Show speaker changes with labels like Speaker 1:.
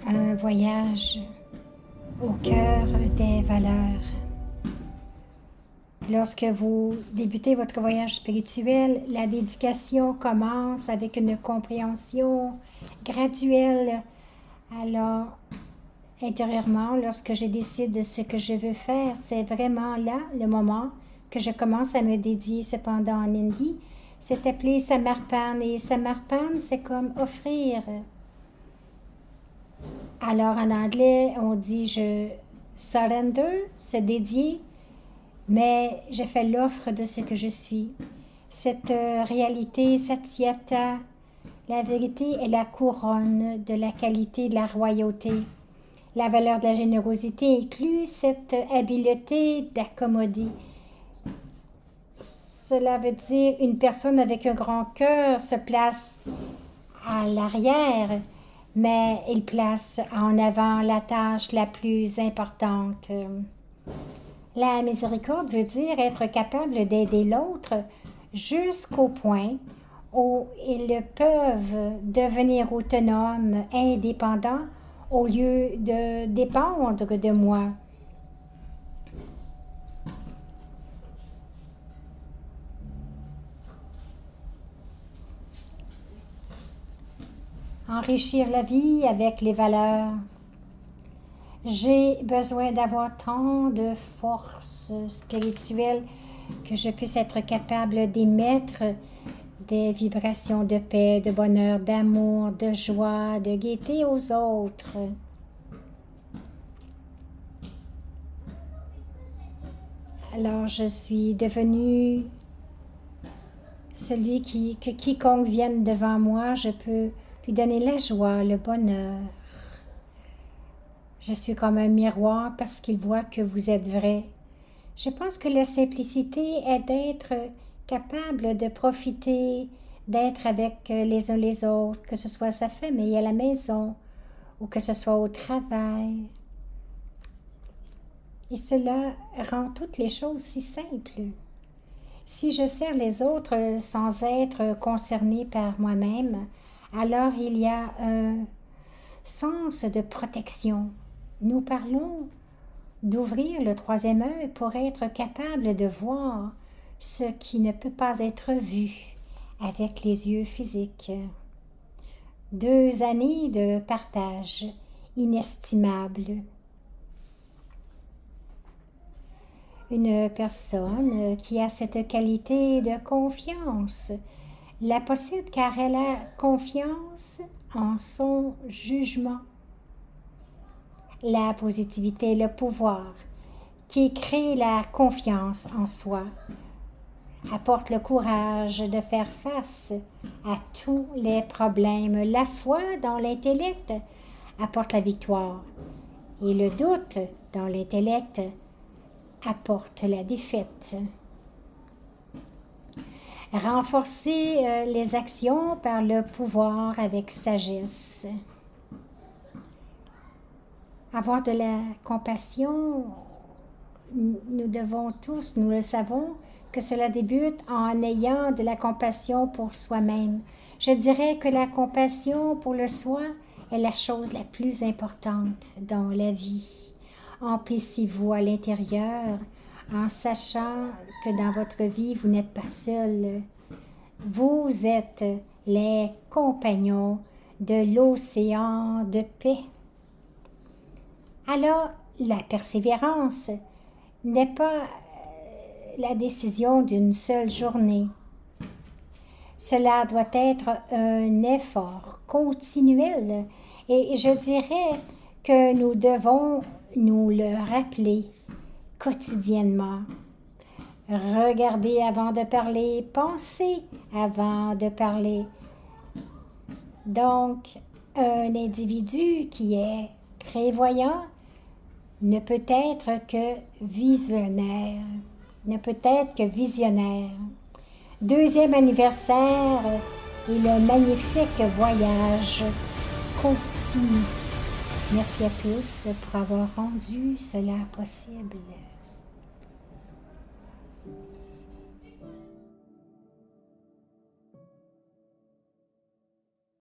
Speaker 1: un voyage au cœur des valeurs. Lorsque vous débutez votre voyage spirituel, la dédication commence avec une compréhension graduelle. Alors, intérieurement, lorsque je décide de ce que je veux faire, c'est vraiment là le moment que je commence à me dédier. Cependant, en hindi, c'est appelé Samarpan. Et Samarpan, c'est comme offrir. Alors, en anglais, on dit je surrender, se dédier, mais je fais l'offre de ce que je suis. Cette réalité, Satyata, la vérité est la couronne de la qualité de la royauté. La valeur de la générosité inclut cette habileté d'accommoder. Cela veut dire une personne avec un grand cœur se place à l'arrière, mais il place en avant la tâche la plus importante. La miséricorde veut dire être capable d'aider l'autre jusqu'au point où ils peuvent devenir autonomes, indépendants, au lieu de dépendre de moi. Enrichir la vie avec les valeurs. J'ai besoin d'avoir tant de force spirituelle que je puisse être capable d'émettre des vibrations de paix, de bonheur, d'amour, de joie, de gaieté aux autres. Alors, je suis devenu celui que quiconque vienne devant moi, je peux lui donner la joie, le bonheur. Je suis comme un miroir parce qu'il voit que vous êtes vrai. Je pense que la simplicité est d'être capable de profiter, d'être avec les uns les autres, que ce soit sa famille à la maison ou que ce soit au travail. Et cela rend toutes les choses si simples. Si je sers les autres sans être concerné par moi-même, alors il y a un sens de protection. Nous parlons d'ouvrir le troisième œil pour être capable de voir ce qui ne peut pas être vu avec les yeux physiques. 2 années de partage inestimables. Une personne qui a cette qualité de confiance la possède car elle a confiance en son jugement. La positivité est le pouvoir qui crée la confiance en soi, apporte le courage de faire face à tous les problèmes. La foi dans l'intellect apporte la victoire et le doute dans l'intellect apporte la défaite. Renforcer les actions par le pouvoir avec sagesse. Avoir de la compassion, nous devons tous, nous le savons, que cela débute en ayant de la compassion pour soi-même. Je dirais que la compassion pour le soi est la chose la plus importante dans la vie. Emplissez-vous à l'intérieur en sachant que dans votre vie, vous n'êtes pas seul. Vous êtes les compagnons de l'océan de paix. Alors, la persévérance n'est pas la décision d'une seule journée. Cela doit être un effort continuel et je dirais que nous devons nous le rappeler quotidiennement. Regardez avant de parler, pensez avant de parler. Donc, un individu qui est prévoyant ne peut être que visionnaire. Ne peut être que visionnaire. 2e anniversaire et le magnifique voyage continue. Merci à tous pour avoir rendu cela possible.